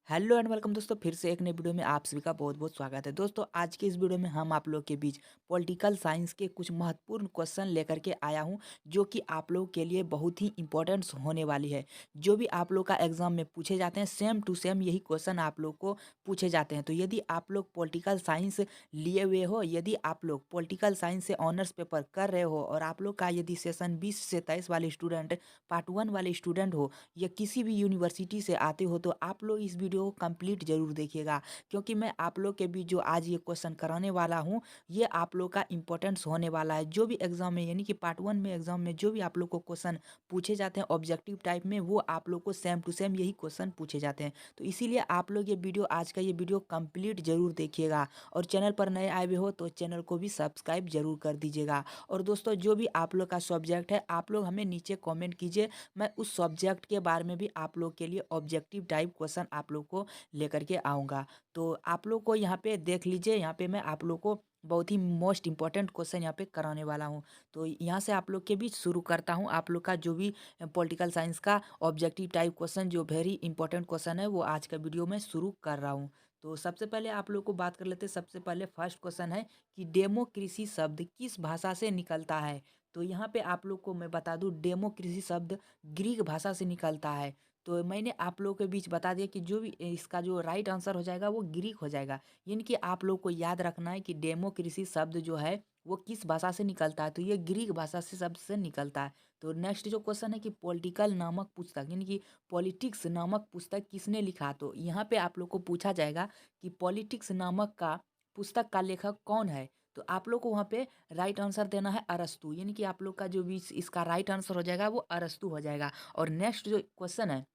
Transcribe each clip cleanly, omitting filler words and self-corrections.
Hello and welcome दोस्तों, फिर से एक नई वीडियो में आप सभी का बहुत बहुत स्वागत है। दोस्तों, आज की इस वीडियो में हम आप लोग के बीच पॉलिटिकल साइंस के कुछ महत्वपूर्ण क्वेश्चन लेकर के आया हूं, जो कि आप लोग के लिए बहुत ही इंपॉर्टेंट होने वाली है। जो भी आप लोग का एग्जाम में पूछे जाते हैं, सेम टू सेम यही क्वेश्चन आप लोग को पूछे जाते हैं। तो यदि आप लोग पॉलिटिकल साइंस लिए हुए हो, यदि आप लोग पॉलिटिकल साइंस से ऑनर्स पेपर कर रहे हो और आप लोग का यदि सेशन 20 से 23 वाले स्टूडेंट, पार्ट 1 वाले स्टूडेंट हो या किसी भी यूनिवर्सिटी से आते हो, तो आप लोग इस वीडियो को कंप्लीट जरूर देखिएगा, क्योंकि मैं आप लोग के बीच जो आज ये क्वेश्चन कराने वाला हूँ, ये आप लोग का इंपॉर्टेंस होने वाला है। जो भी एग्जाम में, यानी कि पार्ट 1 में एग्जाम में जो भी आप लोग को क्वेश्चन पूछे जाते हैं ऑब्जेक्टिव टाइप में, वो आप लोग को सेम टू सेम यही क्वेश्चन पूछे जाते हैं। तो इसीलिए आप लोग ये वीडियो, आज का ये वीडियो कंप्लीट जरूर देखिएगा। और चैनल पर नए आए हुए हो तो चैनल को भी सब्सक्राइब जरूर कर दीजिएगा। और दोस्तों, जो भी आप लोग का सब्जेक्ट है, आप लोग हमें नीचे कमेंट कीजिए। मैं उस सब्जेक्ट के बारे में भी आप लोग के लिए ऑब्जेक्टिव टाइप क्वेश्चन आप लोग को लेकर के आऊँगा। तो आप लोग को यहाँ पे देख लीजिए, यहाँ पे मैं आप लोग को बहुत ही मोस्ट इंपॉर्टेंट क्वेश्चन यहाँ पे कराने वाला हूँ। तो यहाँ से आप लोग के बीच शुरू करता हूँ। आप लोग का जो भी पॉलिटिकल साइंस का ऑब्जेक्टिव टाइप क्वेश्चन, जो वेरी इंपॉर्टेंट क्वेश्चन है, वो आज का वीडियो में शुरू कर रहा हूँ। तो सबसे पहले आप लोग को बात कर लेते हैं। सबसे पहले फर्स्ट क्वेश्चन है कि डेमोक्रेसी शब्द किस भाषा से निकलता है। तो यहाँ पे आप लोग को मैं बता दूं, डेमोक्रेसी शब्द ग्रीक भाषा से निकलता है। तो मैंने आप लोगों के बीच बता दिया कि जो भी इसका जो राइट आंसर हो जाएगा वो ग्रीक हो जाएगा। यानी कि आप लोग को याद रखना है कि डेमोक्रेसी शब्द जो है वो किस भाषा से निकलता है, तो ये ग्रीक भाषा से शब्द से निकलता है। तो नेक्स्ट जो क्वेश्चन है कि पॉलिटिकल नामक पुस्तक, यानी कि पॉलिटिक्स नामक पुस्तक किसने लिखा। तो यहाँ पे आप लोग को पूछा जाएगा कि पॉलिटिक्स नामक का पुस्तक का लेखक कौन है। तो आप लोग को वहाँ पे राइट आंसर देना है अरस्तू, यानी कि आप लोग का जो भी इसका राइट आंसर हो जाएगा वो अरस्तू हो जाएगा। और नेक्स्ट जो क्वेश्चन है,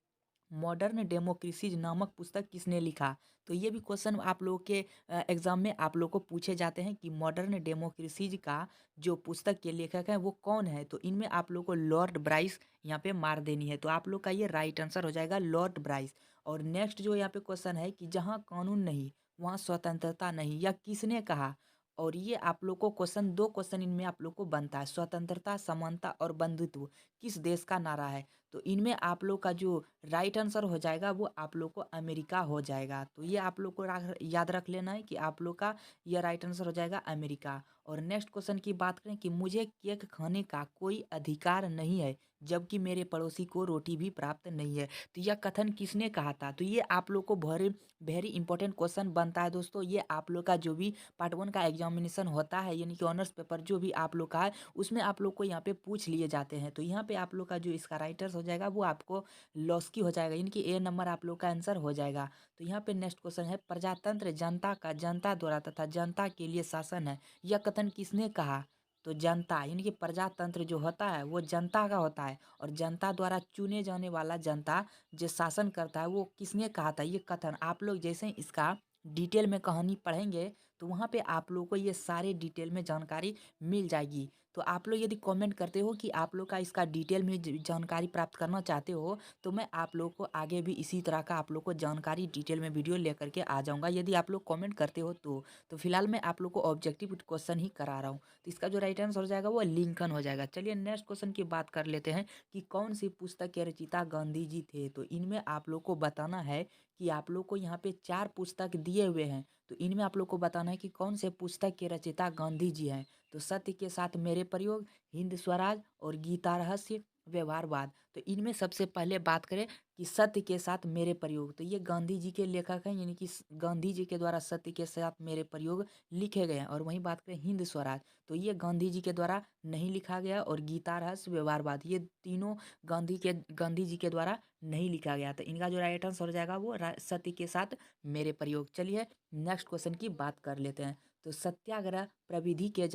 मॉडर्न डेमोक्रेसीज नामक पुस्तक किसने लिखा। तो ये भी क्वेश्चन आप लोगों के एग्जाम में आप लोग को पूछे जाते हैं कि मॉडर्न डेमोक्रेसीज का जो पुस्तक के लेखक है वो कौन है। तो इनमें आप लोग को लॉर्ड ब्राइस यहाँ पे मार देनी है। तो आप लोग का ये राइट आंसर हो जाएगा लॉर्ड ब्राइस। और नेक्स्ट जो यहाँ पे क्वेश्चन है कि जहाँ कानून नहीं वहाँ स्वतंत्रता नहीं, या किसने कहा। और ये आप लोग को क्वेश्चन, दो क्वेश्चन इनमें आप लोग को बनता है, स्वतंत्रता, समानता और बंधुत्व किस देश का नारा है। तो इनमें आप लोग का जो राइट आंसर हो जाएगा वो आप लोग को अमेरिका हो जाएगा। तो ये आप लोग को याद रख लेना है कि आप लोग का ये राइट आंसर हो जाएगा अमेरिका। और नेक्स्ट क्वेश्चन की बात करें कि मुझे केक खाने का कोई अधिकार नहीं है, जबकि मेरे पड़ोसी को रोटी भी प्राप्त नहीं है। तो यह कथन किसने कहा था। तो ये आप लोग को वेरी वेरी इंपॉर्टेंट क्वेश्चन बनता है दोस्तों। ये आप लोग का जो भी पार्ट 1 का एग्जामिनेशन होता है, यानी कि ऑनर्स पेपर जो भी आप लोग का है, उसमें आप लोग को यहाँ पे पूछ लिए जाते हैं। तो यहाँ पे आप लोग का जो इसका राइटर्स हो जाएगा वो आपको लॉस्की हो जाएगा, यानी कि ए नंबर आप लोग का आंसर हो जाएगा। तो यहाँ पे नेक्स्ट क्वेश्चन है, प्रजातंत्र जनता का जनता द्वारा तथा जनता के लिए शासन है, यह कथन किसने कहा। तो जनता, यानी कि प्रजातंत्र जो होता है वो जनता का होता है, और जनता द्वारा चुने जाने वाला जनता जो शासन करता है वो किसने कहा था। ये कथन आप लोग जैसे ही इसका डिटेल में कहानी पढ़ेंगे तो वहाँ पे आप लोगों को ये सारे डिटेल में जानकारी मिल जाएगी। तो आप लोग यदि कमेंट करते हो कि आप लोग का इसका डिटेल में जानकारी प्राप्त करना चाहते हो, तो मैं आप लोग को आगे भी इसी तरह का आप लोग को जानकारी डिटेल में वीडियो लेकर के आ जाऊंगा, यदि आप लोग कमेंट करते हो तो फिलहाल मैं आप लोग को ऑब्जेक्टिव क्वेश्चन ही करा रहा हूँ। तो इसका जो राइट आंसर हो जाएगा वो लिंकन हो जाएगा। चलिए नेक्स्ट क्वेश्चन की बात कर लेते हैं कि कौन सी पुस्तक के रचयिता गांधी जी थे। तो इनमें आप लोग को बताना है कि आप लोग को यहाँ पे 4 पुस्तक दिए हुए हैं। तो इनमें आप लोग को बताना है कि कौन से पुस्तक के रचयिता गांधी जी हैं। तो सत्य के साथ मेरे प्रयोग, हिंद स्वराज और गीता रहस्य, व्यवहारवाद। तो इनमें सबसे पहले बात करें कि सत्य के साथ मेरे प्रयोग, तो ये गांधी जी के लेखक हैं, यानी कि गांधी जी के द्वारा सत्य के साथ मेरे प्रयोग लिखे गए हैं। और वहीं बात करें हिंद स्वराज, तो ये गांधी जी के द्वारा नहीं लिखा गया। और गीता रहस्य, व्यवहारवाद, ये तीनों गांधी जी के द्वारा नहीं लिखा गया। तो इनका जो राइट आंसर हो जाएगा वो सत्य के साथ मेरे प्रयोग। चलिए नेक्स्ट क्वेश्चन की बात कर लेते हैं। तो सत्याग्रह प्रविधि के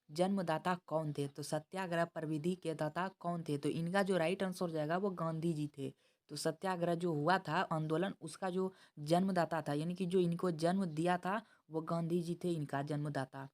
जन्मदाता कौन थे। तो सत्याग्रह प्रविधि के दाता कौन थे। तो इनका जो राइट आंसर हो जाएगा वो गांधी जी थे। तो सत्याग्रह जो हुआ था आंदोलन, उसका जो जन्मदाता था, यानी कि जो इनको जन्म दिया था, वो गांधी जी थे इनका जन्मदाता।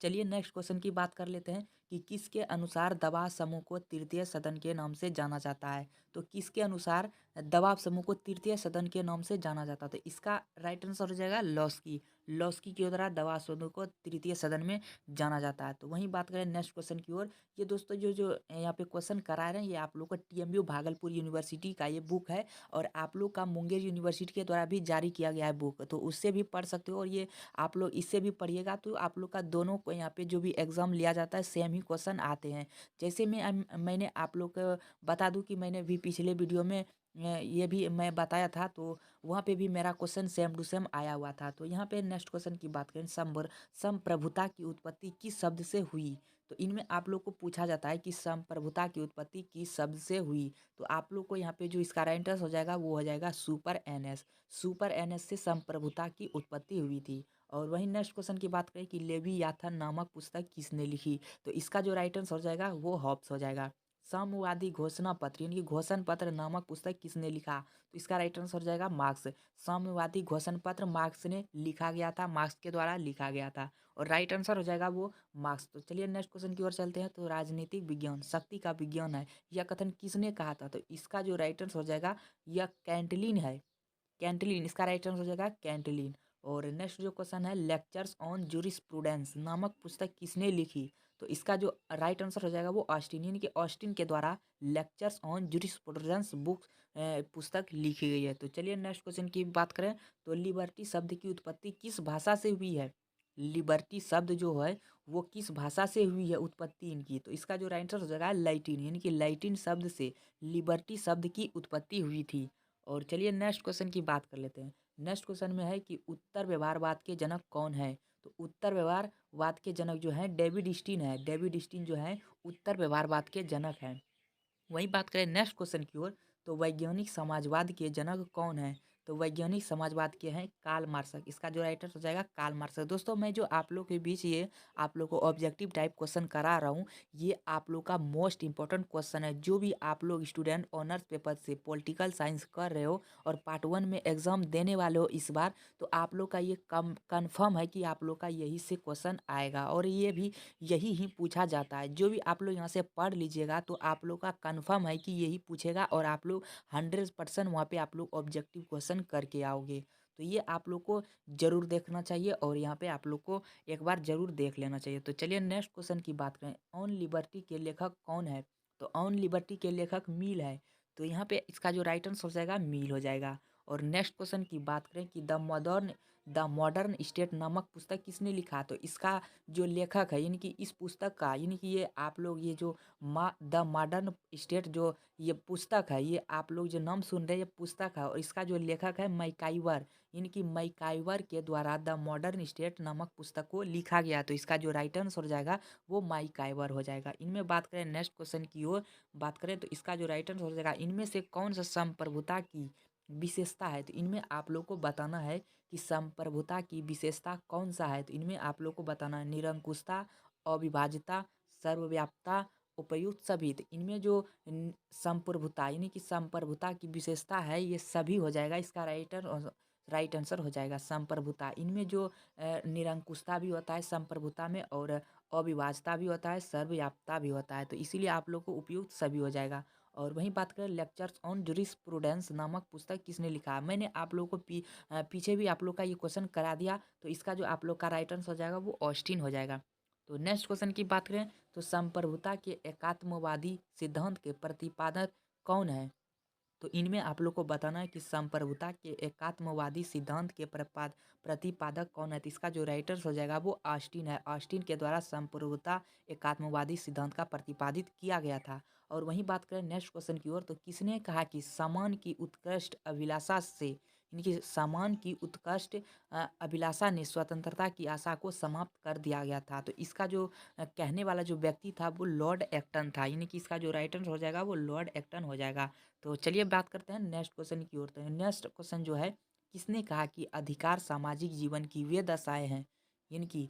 चलिए नेक्स्ट क्वेश्चन की बात कर लेते हैं कि किसके अनुसार दबाव समूह को तृतीय सदन के नाम से जाना जाता है। तो किसके अनुसार दबाव समूह को तृतीय सदन के नाम से जाना जाता है, तो इसका राइट आंसर हो जाएगा लॉस्की। लॉस्की के द्वारा दबाव समूह को तृतीय सदन में जाना जाता है। तो वहीं बात करें नेक्स्ट क्वेश्चन की ओर, ये दोस्तों जो जो यहाँ पे क्वेश्चन करा रहे हैं ये आप लोग का टीएमयू भागलपुर यूनिवर्सिटी का ये बुक है, और आप लोग का मुंगेर यूनिवर्सिटी के द्वारा भी जारी किया गया है बुक, तो उससे भी पढ़ सकते हो। और ये आप लोग इससे भी पढ़िएगा तो आप लोग का दोनों को यहाँ पे जो भी एग्जाम लिया जाता है सेम ही क्वेश्चन आते हैं। जैसे मैंने आप लोग को बता दूं कि मैंने भी पिछले वीडियो में ये भी मैं बताया था, तो वहाँ पे भी मेरा क्वेश्चन सेम टू सेम आया हुआ था। तो यहाँ पे नेक्स्ट क्वेश्चन की बात करें, संप्रभुता की उत्पत्ति किस शब्द से हुई। तो इनमें आप लोग को पूछा जाता है कि संप्रभुता की उत्पत्ति किस शब्द से हुई। तो आप लोग को यहाँ पे जो इसका राइट आंसर हो जाएगा वो हो जाएगा सुपर एनएस। सुपर एनएस से संप्रभुता की उत्पत्ति हुई थी। और वहीं नेक्स्ट क्वेश्चन की बात करें कि लेवियाथन नामक पुस्तक किसने लिखी। तो इसका जो राइट आंसर हो जाएगा वो हॉब्स हो जाएगा। साम्यवादी घोषणा पत्र यानी कि घोषण पत्र नामक पुस्तक किसने लिखा। तो इसका राइट आंसर हो जाएगा मार्क्स। साम्यवादी घोषण पत्र मार्क्स ने लिखा गया था, मार्क्स के द्वारा लिखा गया था, और राइट आंसर हो जाएगा वो मार्क्स। तो चलिए नेक्स्ट क्वेश्चन की ओर चलते हैं। तो राजनीतिक विज्ञान शक्ति का विज्ञान है, यह कथन किसने कहा था। तो इसका जो राइट आंसर हो जाएगा यह कैंटलिन है। कैंटलिन, इसका राइट आंसर हो जाएगा कैंटलिन। और नेक्स्ट जो क्वेश्चन है, लेक्चर्स ऑन जूरिस्प्रूडेंस नामक पुस्तक किसने लिखी। तो इसका जो राइट आंसर हो जाएगा वो ऑस्टिन यानी कि ऑस्टिन के द्वारा लेक्चर्स ऑन जूरिस्प्रूडेंस बुक पुस्तक लिखी गई है। तो चलिए नेक्स्ट क्वेश्चन की बात करें। तो लिबर्टी शब्द की उत्पत्ति किस भाषा से हुई है। लिबर्टी शब्द जो है वो किस भाषा से हुई है उत्पत्ति इनकी। तो इसका जो राइट आंसर हो जाएगा लैटिन यानी कि लैटिन शब्द से लिबर्टी शब्द की उत्पत्ति हुई थी। और चलिए नेक्स्ट क्वेश्चन की बात कर लेते हैं। नेक्स्ट क्वेश्चन में है कि उत्तर व्यवहारवाद के जनक कौन है। तो उत्तर व्यवहारवाद के जनक जो है डेविड स्टीन है। डेविड स्टीन जो है उत्तर व्यवहारवाद के जनक हैं। वहीं बात करें नेक्स्ट क्वेश्चन की ओर, तो वैज्ञानिक समाजवाद के जनक कौन है। तो वैज्ञानिक समाजवाद के हैं कार्ल मार्क्स। इसका जो राइटर हो जाएगा कार्ल मार्क्स। दोस्तों मैं जो आप लोग के बीच ये आप लोग को ऑब्जेक्टिव टाइप क्वेश्चन करा रहा हूँ, ये आप लोग का मोस्ट इंपॉर्टेंट क्वेश्चन है। जो भी आप लोग स्टूडेंट ऑनर्स पेपर से पॉलिटिकल साइंस कर रहे हो और पार्ट 1 में एग्जाम देने वाले हो इस बार, तो आप लोग का ये कन्फर्म है कि आप लोग का यही से क्वेश्चन आएगा, और ये भी यही ही पूछा जाता है। जो भी आप लोग यहाँ से पढ़ लीजिएगा तो आप लोग का कन्फर्म है कि यही पूछेगा, और आप लोग 100% वहाँ पे आप लोग ऑब्जेक्टिव क्वेश्चन करके आओगे। तो ये आप लोग को जरूर देखना चाहिए, और यहाँ पे आप लोग को एक बार जरूर देख लेना चाहिए। तो चलिए नेक्स्ट क्वेश्चन की बात करें। ऑन लिबर्टी के लेखक कौन है। तो ऑन लिबर्टी के लेखक मिल है। तो यहाँ पे इसका जो राइट आंसर हो जाएगा मिल हो जाएगा। और नेक्स्ट क्वेश्चन की बात करें कि द मॉडर्न स्टेट नामक पुस्तक किसने लिखा। तो इसका जो लेखक है यानी कि इस पुस्तक का यानी कि ये आप लोग ये जो द मॉडर्न स्टेट जो ये पुस्तक है, ये आप लोग जो नाम सुन रहे हैं ये पुस्तक है, और इसका जो लेखक है मैकाइवर यानी कि मैकाइवर के द्वारा द मॉडर्न स्टेट नामक पुस्तक को लिखा गया। तो इसका जो राइट आंसर हो जाएगा वो मैकाइवर हो जाएगा। इनमें बात करें नेक्स्ट क्वेश्चन की ओर बात करें, तो इसका जो राइट आंसर हो जाएगा इनमें से कौन सा संप्रभुता की विशेषता है। तो इनमें आप लोग को बताना है कि संप्रभुता की विशेषता कौन सा है। तो इनमें आप लोग को बताना है निरंकुशता, अविभाज्यता, सर्वव्यापता, उपयुक्त सभी। तो इनमें जो संप्रभुता यानी कि संप्रभुता की विशेषता है ये सभी हो जाएगा। इसका राइट आंसर हो जाएगा संप्रभुता। इनमें जो निरंकुशता भी होता है संप्रभुता में, और अविभाज्यता भी होता है, सर्वव्यापता भी होता है। तो इसीलिए आप लोग को उपयुक्त सभी हो जाएगा। और वहीं बात करें लेक्चर्स ऑन जूरिस्प्रूडेंस नामक पुस्तक किसने लिखा है। मैंने आप लोगों को पीछे भी आप लोग का ये क्वेश्चन करा दिया। तो इसका जो आप लोग का राइट आंसर हो जाएगा वो ऑस्टिन हो जाएगा। तो नेक्स्ट क्वेश्चन की बात करें, तो संप्रभुता के एकात्मवादी सिद्धांत के प्रतिपादक कौन है। तो इनमें आप लोग को बताना है कि संप्रभुता के एकात्मवादी सिद्धांत के प्रतिपादक कौन है। तो इसका जो राइटर्स हो जाएगा वो ऑस्टिन है। ऑस्टिन के द्वारा संप्रभुता एकात्मवादी सिद्धांत का प्रतिपादित किया गया था। और वहीं बात करें नेक्स्ट क्वेश्चन की ओर, तो किसने कहा कि सामान की उत्कृष्ट अभिलाषा से यानी कि सामान की उत्कृष्ट अभिलाषा ने स्वतंत्रता की आशा को समाप्त कर दिया गया था। तो इसका जो कहने वाला जो व्यक्ति था वो लॉर्ड एक्टन था, यानी कि इसका जो राइट आंसर हो जाएगा वो लॉर्ड एक्टन हो जाएगा। तो चलिए बात करते हैं नेक्स्ट क्वेश्चन की ओर। तो नेक्स्ट क्वेश्चन जो है, किसने कहा कि अधिकार सामाजिक जीवन की वे दशाएं हैं। यानी कि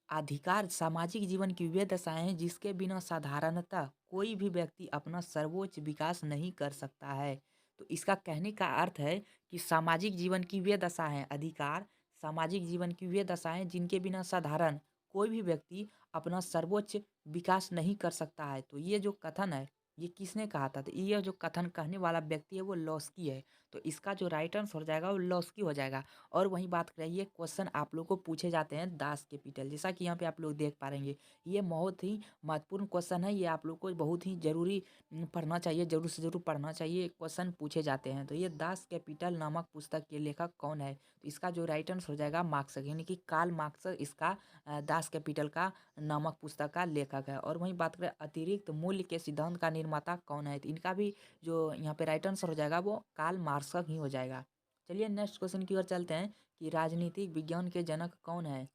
अधिकार सामाजिक जीवन की वे दशाएं हैं जिसके बिना साधारणतः कोई भी व्यक्ति अपना सर्वोच्च विकास नहीं कर सकता है। तो इसका कहने का अर्थ है कि सामाजिक जीवन की वे दशा है अधिकार सामाजिक जीवन की वे दशाएं जिनके बिना साधारण कोई भी व्यक्ति अपना सर्वोच्च विकास नहीं कर सकता है। तो ये जो कथन है, ये किसने कहा था? तो ये जो कथन कहने वाला व्यक्ति है वो लॉस्की है। तो इसका जो राइट आंसर हो जाएगा वो लॉस्की हो जाएगा। और वहीं बात करें, ये क्वेश्चन आप लोग को पूछे जाते हैं दास कैपिटल, जैसा कि यहाँ पे आप लोग देख पा रहेंगे। ये बहुत ही महत्वपूर्ण क्वेश्चन है, ये आप लोग को बहुत ही ज़रूरी पढ़ना चाहिए, ज़रूर से ज़रूर पढ़ना चाहिए, क्वेश्चन पूछे जाते हैं। तो ये दास कैपिटल नामक पुस्तक के लेखक कौन है? तो इसका जो राइट आंसर हो जाएगा मार्क्स, यानी कि कार्ल मार्क्स इसका दास कैपिटल का नामक पुस्तक का लेखक है। और वहीं बात करें अतिरिक्त मूल्य के सिद्धांत का निर्माता कौन है? तो इनका भी जो यहाँ पे राइट आंसर हो जाएगा वो कार्ल मार्क्स ही हो जाएगा। चलिए नेक्स्ट क्वेश्चन की ओर चलते हैं कि राजनीतिक विज्ञान के जनक कौन है?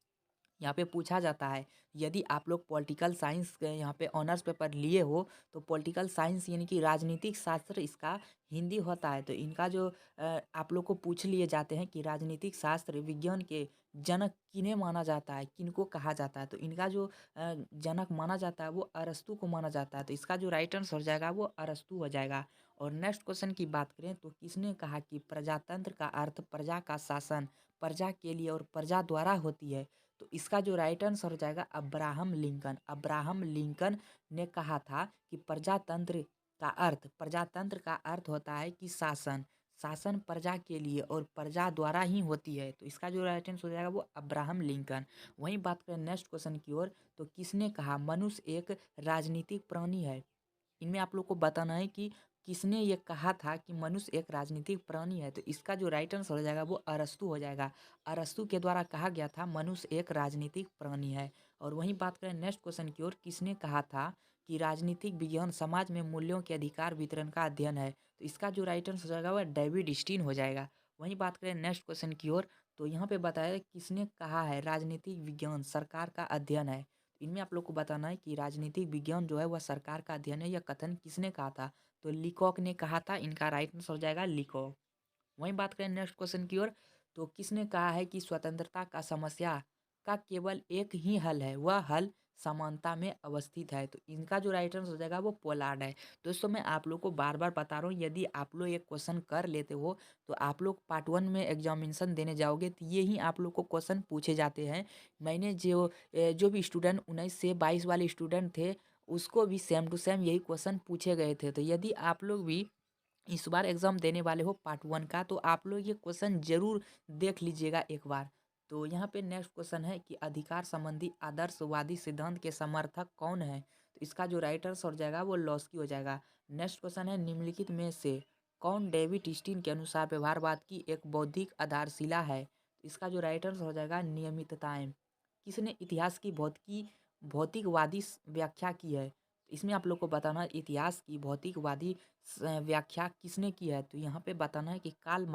यहाँ पे पूछा जाता है, यदि आप लोग पॉलिटिकल साइंस के यहाँ पे ऑनर्स पेपर लिए हो, तो पॉलिटिकल साइंस यानी कि राजनीतिक शास्त्र इसका हिंदी होता है। तो इनका जो आप लोग को पूछ लिए जाते हैं कि राजनीतिक शास्त्र विज्ञान के जनक किन्हें माना जाता है, किनको कहा जाता है? तो इनका जो जनक माना जाता है वो अरस्तू को माना जाता है। तो इसका जो राइट आंसर हो जाएगा वो अरस्तू हो जाएगा। और नेक्स्ट क्वेश्चन की बात करें तो किसने कहा कि प्रजातंत्र का अर्थ प्रजा का शासन प्रजा के लिए और प्रजा द्वारा होती है? तो इसका जो राइट आंसर हो जाएगा अब्राहम लिंकन। अब्राहम लिंकन ने कहा था कि प्रजातंत्र का अर्थ होता है कि शासन, शासन प्रजा के लिए और प्रजा द्वारा ही होती है। तो इसका जो राइट आंसर हो जाएगा वो अब्राहम लिंकन। वहीं बात करें नेक्स्ट क्वेश्चन की ओर, तो किसने कहा मनुष्य एक राजनीतिक प्राणी है? इनमें आप लोग को बताना है कि किसने ये कहा था कि मनुष्य एक राजनीतिक प्राणी है? तो इसका जो राइट आंसर हो जाएगा वो अरस्तू हो जाएगा। अरस्तू के द्वारा कहा गया था मनुष्य एक राजनीतिक प्राणी है। और वहीं बात करें नेक्स्ट क्वेश्चन की ओर, किसने कहा था कि राजनीतिक विज्ञान समाज में मूल्यों के अधिकार वितरण का अध्ययन है? तो इसका जो राइट आंसर हो जाएगा वह डेविड स्टीन हो जाएगा। वहीं बात करें नेक्स्ट क्वेश्चन की ओर, तो यहाँ पे बताया किसने कहा है राजनीतिक विज्ञान सरकार का अध्ययन है? इनमें आप लोग को बताना है कि राजनीतिक विज्ञान जो है वह सरकार का अध्ययन है, यह कथन किसने कहा था? तो लीकॉक ने कहा था। इनका राइट आंसर हो जाएगा लीकॉक। वहीं बात करें नेक्स्ट क्वेश्चन की ओर, तो किसने कहा है कि स्वतंत्रता का समस्या का केवल एक ही हल है, वह हल समानता में अवस्थित है? तो इनका जो राइट आंसर हो जाएगा वो पोलार्ड है। दोस्तों मैं आप लोग को बार बार बता रहा हूँ, यदि आप लोग एक क्वेश्चन कर लेते हो तो आप लोग पार्ट 1 में एग्जामिनेशन देने जाओगे तो ये ही आप लोग को क्वेश्चन पूछे जाते हैं। मैंने जो भी स्टूडेंट 19 से 22 वाले स्टूडेंट थे, उसको भी सेम टू सेम यही क्वेश्चन पूछे गए थे। तो यदि आप लोग भी इस बार एग्ज़ाम देने वाले हो पार्ट 1 का, तो आप लोग ये क्वेश्चन ज़रूर देख लीजिएगा एक बार। तो यहाँ पे नेक्स्ट क्वेश्चन है कि अधिकार संबंधी आदर्शवादी सिद्धांत के समर्थक कौन है? तो इसका जो राइट आंसर हो जाएगा वो लॉस्की हो जाएगा। नेक्स्ट क्वेश्चन है निम्नलिखित में से कौन डेविड स्टीन के अनुसार व्यवहारवाद की एक बौद्धिक आधारशिला है? तो इसका जो राइट आंसर हो जाएगा नियमितताएँ। किसने इतिहास की भौतिकवादी व्याख्या की है? इसमें आप लोग को बताना है इतिहास की भौतिकवादी व्याख्या किसने की है? तो यहाँ पे बताना है कि कार्ल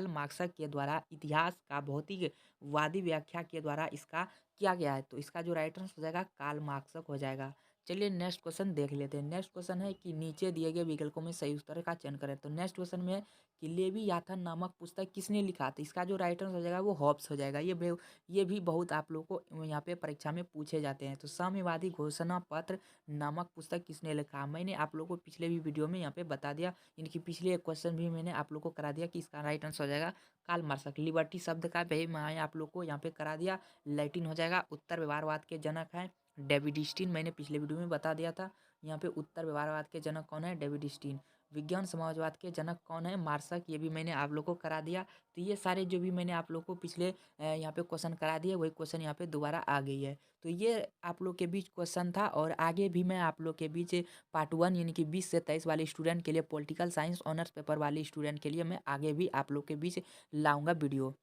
मार्क्स के द्वारा इतिहास का भौतिकवादी व्याख्या के द्वारा इसका किया गया है। तो इसका जो राइट आंसर हो जाएगा कार्ल मार्क्स हो जाएगा। चलिए नेक्स्ट क्वेश्चन देख लेते हैं। नेक्स्ट क्वेश्चन है कि नीचे दिए गए विकल्पों में सही उत्तर का चयन करें। तो नेक्स्ट क्वेश्चन में है कि लेवियाथन नामक पुस्तक किसने लिखा? तो इसका जो राइट आंसर हो जाएगा वो हॉब्स हो जाएगा। ये भी बहुत आप लोग को यहाँ पे परीक्षा में पूछे जाते हैं। तो साम्यवादी घोषणा पत्र नामक पुस्तक किसने लिखा? मैंने आप लोग को पिछले भी वीडियो में यहाँ पे बता दिया, इनकी पिछले एक क्वेश्चन भी मैंने आप लोग को करा दिया कि इसका राइट आंसर हो जाएगा कार्ल मार्क्स। लिबर्टी शब्द का भी मैं आप लोग को यहाँ पे करा दिया, लैटिन हो जाएगा। उत्तर व्यवहारवाद के जनक हैं डेविड स्टीन, मैंने पिछले वीडियो में बता दिया था। यहाँ पे उत्तर व्यवहारवाद के जनक कौन है? David Stein. विज्ञान समाजवाद के जनक कौन है? मार्क्स, ये भी मैंने आप लोग को करा दिया। तो ये सारे जो भी मैंने आप लोग को पिछले यहाँ पे क्वेश्चन करा दिए, वही क्वेश्चन यहाँ पे दोबारा आ गई है। तो ये आप लोग के बीच क्वेश्चन था, और आगे भी मैं आप लोग के बीच पार्ट 1 यानी कि 20 से 23 वाले स्टूडेंट के लिए, पॉलिटिकल साइंस ऑनर्स पेपर वाले स्टूडेंट के लिए मैं आगे भी आप लोग के बीच लाऊंगा वीडियो।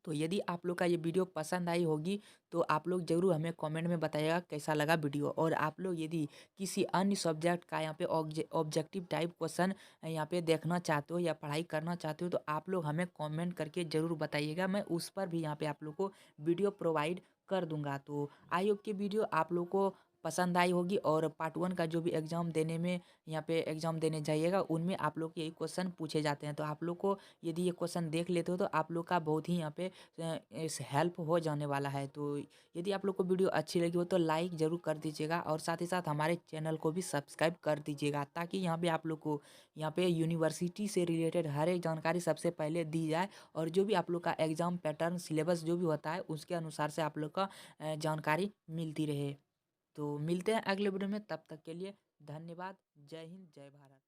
तो यदि आप लोग का ये वीडियो पसंद आई होगी तो आप लोग ज़रूर हमें कमेंट में बताइएगा कैसा लगा वीडियो। और आप लोग यदि किसी अन्य सब्जेक्ट का यहाँ पे ऑब्जेक्टिव टाइप क्वेश्चन यहाँ पे देखना चाहते हो या पढ़ाई करना चाहते हो, तो आप लोग हमें कमेंट करके ज़रूर बताइएगा, मैं उस पर भी यहाँ पे आप लोग को वीडियो प्रोवाइड कर दूंगा। तो आई होप कि वीडियो आप लोग को पसंद आई होगी, और पार्ट 1 का जो भी एग्ज़ाम देने में यहाँ पे एग्ज़ाम देने जाइएगा उनमें आप लोग के यही क्वेश्चन पूछे जाते हैं। तो आप लोग को यदि ये क्वेश्चन देख लेते हो तो आप लोग का बहुत ही यहाँ पे इस हेल्प हो जाने वाला है। तो यदि आप लोग को वीडियो अच्छी लगी हो तो लाइक ज़रूर कर दीजिएगा, और साथ ही साथ हमारे चैनल को भी सब्सक्राइब कर दीजिएगा, ताकि यहाँ पे आप लोग को यहाँ पे यूनिवर्सिटी से रिलेटेड हर एक जानकारी सबसे पहले दी जाए, और जो भी आप लोग का एग्ज़ाम पैटर्न सिलेबस जो भी होता है उसके अनुसार से आप लोग का जानकारी मिलती रहे। तो मिलते हैं अगले वीडियो में, तब तक के लिए धन्यवाद। जय हिंद, जय भारत।